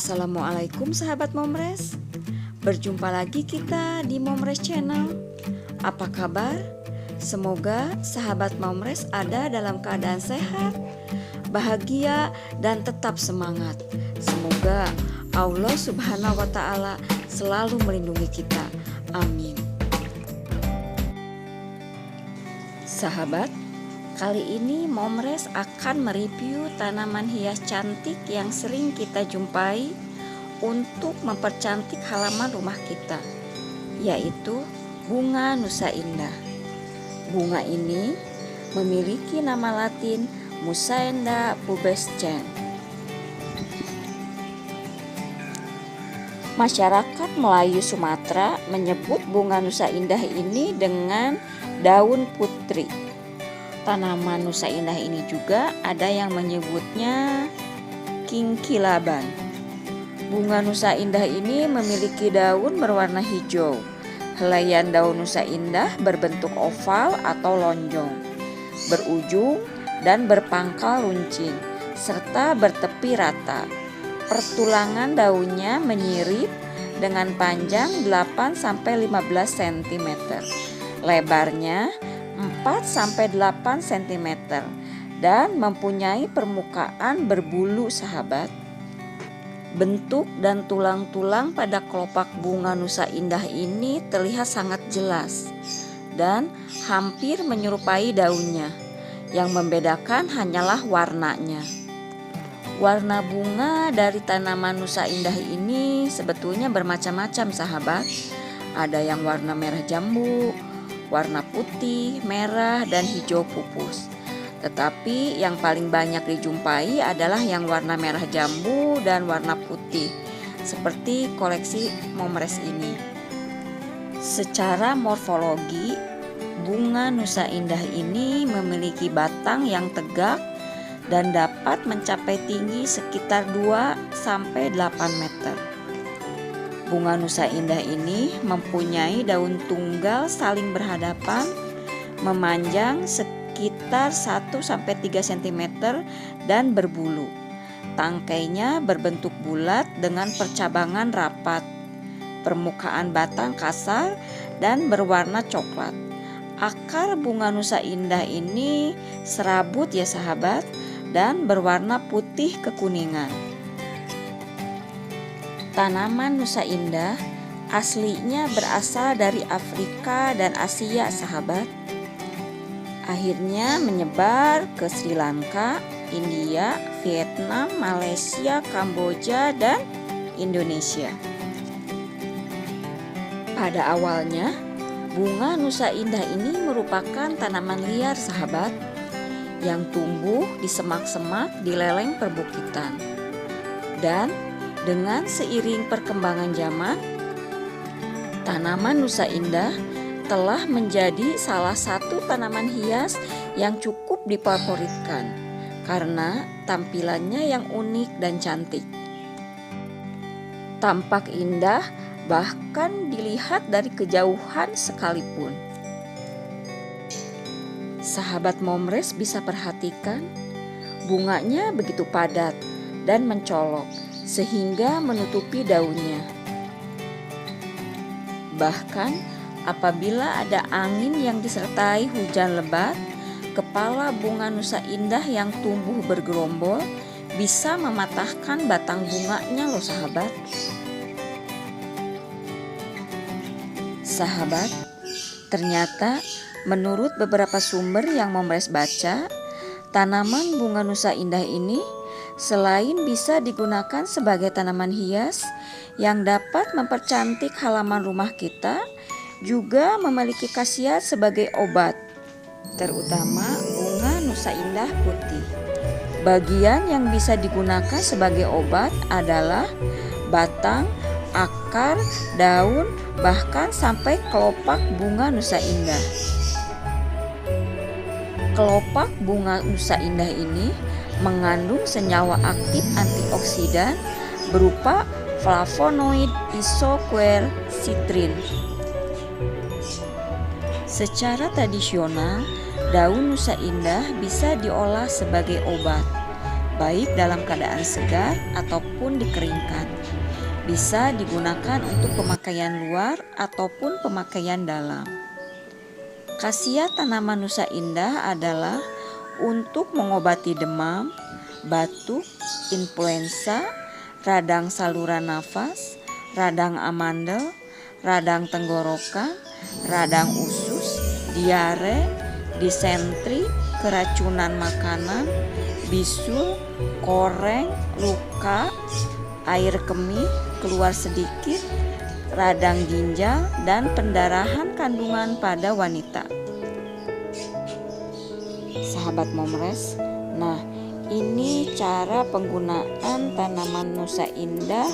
Assalamualaikum sahabat Momres. Berjumpa lagi kita di Momres Channel. Apa kabar? Semoga sahabat Momres ada dalam keadaan sehat, bahagia, dan tetap semangat. Semoga Allah Subhanahu wa Ta'ala selalu melindungi kita. Amin. Sahabat, kali ini Momres akan mereview tanaman hias cantik yang sering kita jumpai untuk mempercantik halaman rumah kita, yaitu bunga nusa indah. Bunga ini memiliki nama latin Mussaenda pubescens. Masyarakat Melayu Sumatera menyebut bunga nusa indah ini dengan daun putri. Tanaman nusa indah ini juga ada yang menyebutnya kingkilaban. Bunga nusa indah ini memiliki daun berwarna hijau. Helaian daun nusa indah berbentuk oval atau lonjong, berujung dan berpangkal runcing, serta bertepi rata. Pertulangan daunnya menyirip dengan panjang 8-15 cm. Lebarnya 4-8 cm dan mempunyai permukaan berbulu sahabat. Bentuk dan tulang-tulang pada kelopak bunga nusa indah ini terlihat sangat jelas dan hampir menyerupai daunnya. Yang membedakan hanyalah warnanya. Warna bunga dari tanaman nusa indah ini sebetulnya bermacam-macam sahabat. Ada yang warna merah jambu, warna putih, merah, dan hijau pupus. Tetapi yang paling banyak dijumpai adalah yang warna merah jambu dan warna putih, seperti koleksi Momres ini. Secara morfologi, bunga nusa indah ini memiliki batang yang tegak dan dapat mencapai tinggi sekitar 2-8 meter. Bunga nusa indah ini mempunyai daun tunggal saling berhadapan, memanjang sekitar 1-3 cm dan berbulu. Tangkainya berbentuk bulat dengan percabangan rapat. Permukaan batang kasar dan berwarna coklat. Akar bunga nusa indah ini serabut ya sahabat, dan berwarna putih kekuningan. Tanaman nusa indah aslinya berasal dari Afrika dan Asia sahabat. Akhirnya menyebar ke Sri Lanka, India, Vietnam, Malaysia, Kamboja, dan Indonesia. Pada awalnya, bunga nusa indah ini merupakan tanaman liar sahabat yang tumbuh di semak-semak di lereng perbukitan. Dan dengan seiring perkembangan zaman, tanaman nusa indah telah menjadi salah satu tanaman hias yang cukup difavoritkan karena tampilannya yang unik dan cantik. Tampak indah bahkan dilihat dari kejauhan sekalipun. Sahabat Momres bisa perhatikan, bunganya begitu padat dan mencolok sehingga menutupi daunnya. Bahkan apabila ada angin yang disertai hujan lebat, kepala bunga nusa indah yang tumbuh bergerombol bisa mematahkan batang bunganya loh sahabat. Sahabat, ternyata menurut beberapa sumber yang Momres baca, tanaman bunga nusa indah ini selain bisa digunakan sebagai tanaman hias yang dapat mempercantik halaman rumah kita, juga memiliki khasiat sebagai obat, terutama bunga nusa indah putih. Bagian yang bisa digunakan sebagai obat adalah batang, akar, daun, bahkan sampai kelopak bunga nusa indah. Kelopak bunga nusa indah ini mengandung senyawa aktif antioksidan berupa flavonoid isoquercitrin. Secara tradisional, daun nusa indah bisa diolah sebagai obat, baik dalam keadaan segar ataupun dikeringkan. Bisa digunakan untuk pemakaian luar ataupun pemakaian dalam. Khasiat tanaman Nusa Indah adalah untuk mengobati demam, batuk, influenza, radang saluran nafas, radang amandel, radang tenggorokan, radang usus, diare, disentri, keracunan makanan, bisul, koreng, luka, air kemih keluar sedikit, radang ginjal, dan pendarahan kandungan pada wanita. Sahabat Momres, nah ini cara penggunaan tanaman Nusa Indah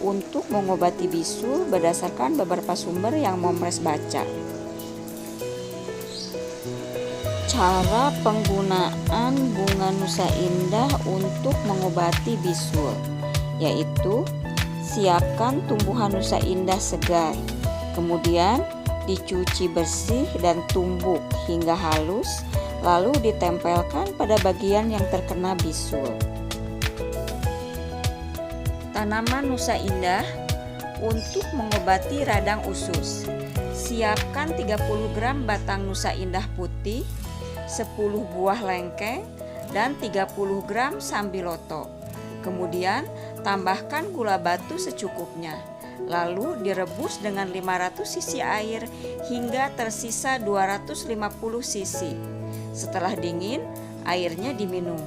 untuk mengobati bisul berdasarkan beberapa sumber yang Momres baca. Cara penggunaan bunga Nusa Indah untuk mengobati bisul, yaitu siapkan tumbuhan Nusa Indah segar, kemudian dicuci bersih dan tumbuk hingga halus, lalu ditempelkan pada bagian yang terkena bisul. Tanaman Nusa Indah untuk mengobati radang usus. Siapkan 30 gram batang Nusa Indah putih, 10 buah lengkeng, dan 30 gram sambiloto. Kemudian tambahkan gula batu secukupnya. Lalu direbus dengan 500 cc air hingga tersisa 250 cc. Setelah dingin, airnya diminum.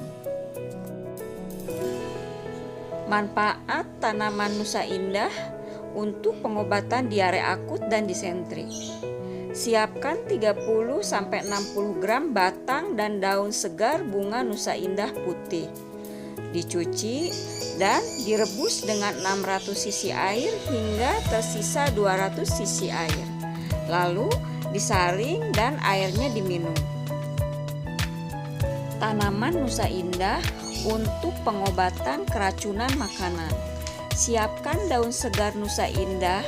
Manfaat tanaman Nusa Indah untuk pengobatan diare akut dan disentri. Siapkan 30-60 gram batang dan daun segar bunga Nusa Indah putih. Dicuci dan direbus dengan 600 cc air hingga tersisa 200 cc air. Lalu disaring dan airnya diminum. Tanaman Nusa Indah untuk pengobatan keracunan makanan. Siapkan daun segar Nusa Indah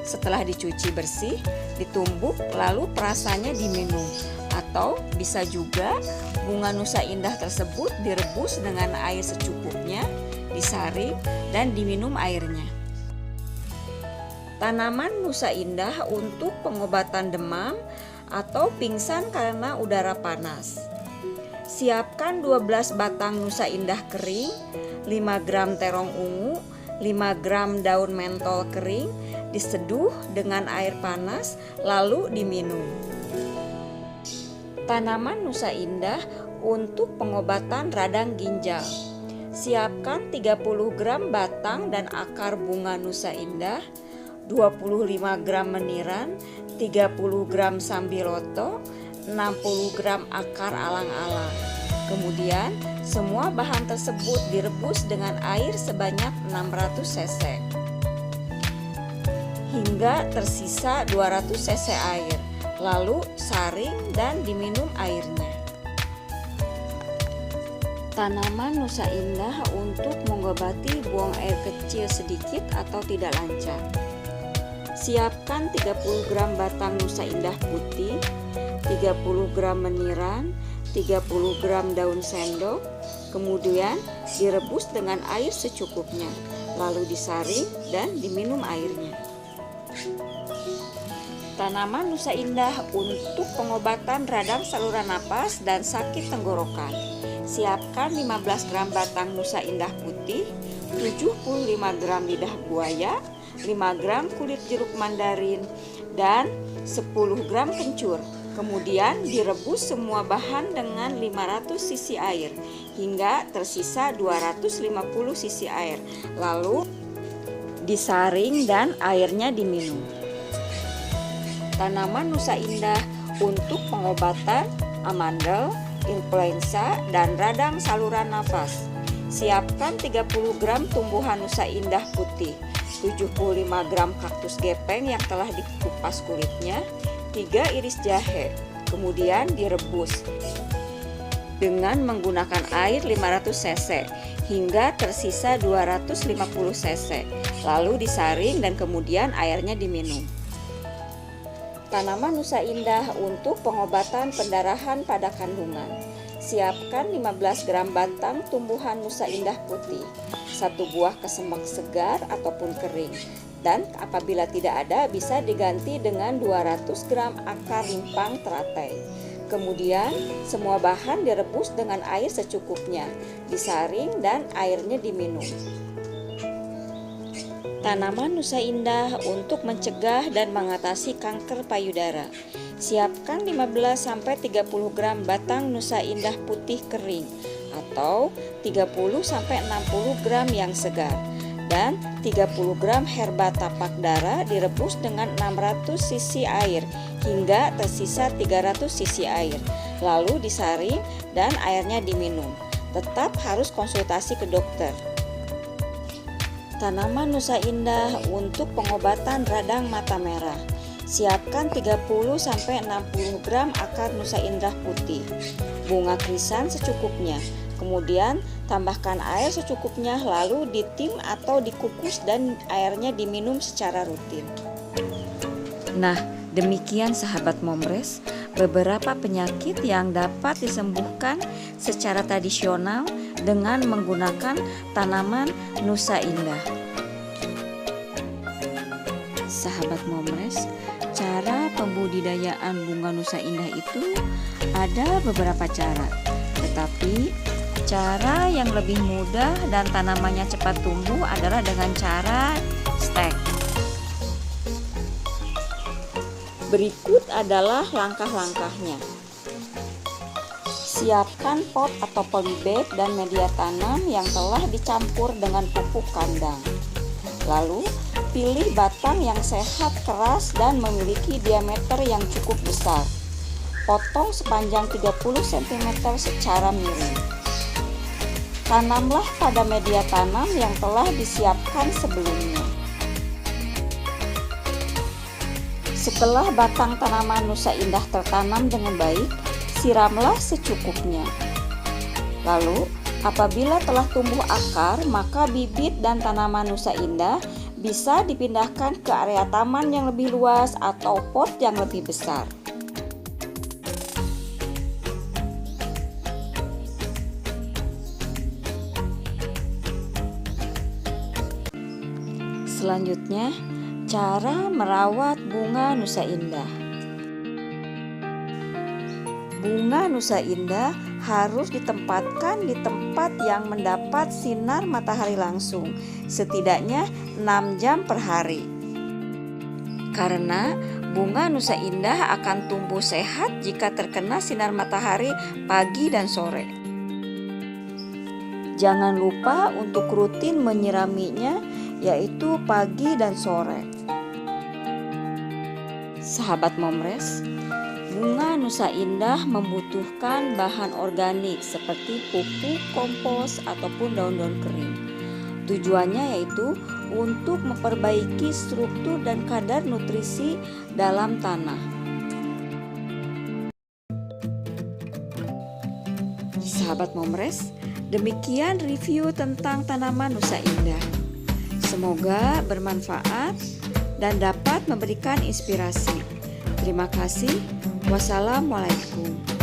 setelah dicuci bersih, ditumbuk lalu perasannya diminum. Atau bisa juga bunga Nusa Indah tersebut direbus dengan air secukupnya, disaring dan diminum airnya. Tanaman Nusa Indah untuk pengobatan demam atau pingsan karena udara panas. Siapkan 12 batang Nusa Indah kering, 5 gram terong ungu, 5 gram daun mentol kering, diseduh dengan air panas lalu diminum. Tanaman Nusa Indah untuk pengobatan radang ginjal. Siapkan 30 gram batang dan akar bunga Nusa Indah, 25 gram meniran, 30 gram sambiloto, 60 gram akar alang-alang. Kemudian semua bahan tersebut direbus dengan air sebanyak 600 cc hingga tersisa 200 cc air. Lalu saring dan diminum airnya. Tanaman Nusa Indah untuk mengobati buang air kecil sedikit atau tidak lancar. Siapkan 30 gram batang Nusa Indah putih, 30 gram meniran, 30 gram daun sendok, kemudian direbus dengan air secukupnya, lalu disaring dan diminum airnya. Tanaman Nusa Indah untuk pengobatan radang saluran napas dan sakit tenggorokan. Siapkan 15 gram batang Nusa Indah putih, 75 gram lidah buaya, 5 gram kulit jeruk mandarin, dan 10 gram kencur. Kemudian direbus semua bahan dengan 500 cc air hingga tersisa 250 cc air. Lalu disaring dan airnya diminum. Tanaman Nusa Indah untuk pengobatan amandel, influenza, dan radang saluran nafas. Siapkan 30 gram tumbuhan Nusa Indah putih, 75 gram kaktus gepeng yang telah dikupas kulitnya, 3 iris jahe. Kemudian direbus dengan menggunakan air 500 cc hingga tersisa 250 cc. Lalu disaring dan kemudian airnya diminum. Tanaman Nusa Indah untuk pengobatan pendarahan pada kandungan. Siapkan 15 gram batang tumbuhan Nusa Indah putih, 1 buah kesemek segar ataupun kering. Dan apabila tidak ada, bisa diganti dengan 200 gram akar rimpang teratai. Kemudian semua bahan direbus dengan air secukupnya, disaring dan airnya diminum. Tanaman Nusa Indah untuk mencegah dan mengatasi kanker payudara. Siapkan 15-30 gram batang Nusa Indah putih kering atau 30-60 gram yang segar. Dan 30 gram herba tapak dara direbus dengan 600 cc air hingga tersisa 300 cc air. Lalu disaring dan airnya diminum. Tetap harus konsultasi ke dokter. Tanaman Nusa Indah untuk pengobatan radang mata merah. Siapkan 30-60 gram akar Nusa Indah putih. Bunga krisan secukupnya. Kemudian tambahkan air secukupnya, lalu ditim atau dikukus dan airnya diminum secara rutin. Nah, demikian sahabat Momres, beberapa penyakit yang dapat disembuhkan secara tradisional dengan menggunakan tanaman Nusa Indah. Sahabat Momres, cara pembudidayaan bunga Nusa Indah itu ada beberapa cara, tetapi cara yang lebih mudah dan tanamannya cepat tumbuh adalah dengan cara stek. Berikut adalah langkah-langkahnya. Siapkan pot atau polybag dan media tanam yang telah dicampur dengan pupuk kandang. Lalu, pilih batang yang sehat, keras, dan memiliki diameter yang cukup besar. Potong sepanjang 30 cm secara miring. Tanamlah pada media tanam yang telah disiapkan sebelumnya. Setelah batang tanaman Nusa Indah tertanam dengan baik, siramlah secukupnya. Lalu, apabila telah tumbuh akar, maka bibit dan tanaman Nusa Indah bisa dipindahkan ke area taman yang lebih luas atau pot yang lebih besar. Selanjutnya, cara merawat bunga Nusa Indah. Bunga Nusa Indah harus ditempatkan di tempat yang mendapat sinar matahari langsung, setidaknya 6 jam per hari. Karena bunga Nusa Indah akan tumbuh sehat jika terkena sinar matahari pagi dan sore. Jangan lupa untuk rutin menyiraminya, yaitu pagi dan sore. Sahabat Momres, bunga Nusa Indah membutuhkan bahan organik seperti pupuk, kompos, ataupun daun-daun kering. Tujuannya yaitu untuk memperbaiki struktur dan kadar nutrisi dalam tanah. Sahabat Momres, demikian review tentang tanaman Nusa Indah. Semoga bermanfaat dan dapat memberikan inspirasi. Terima kasih. Wassalamualaikum.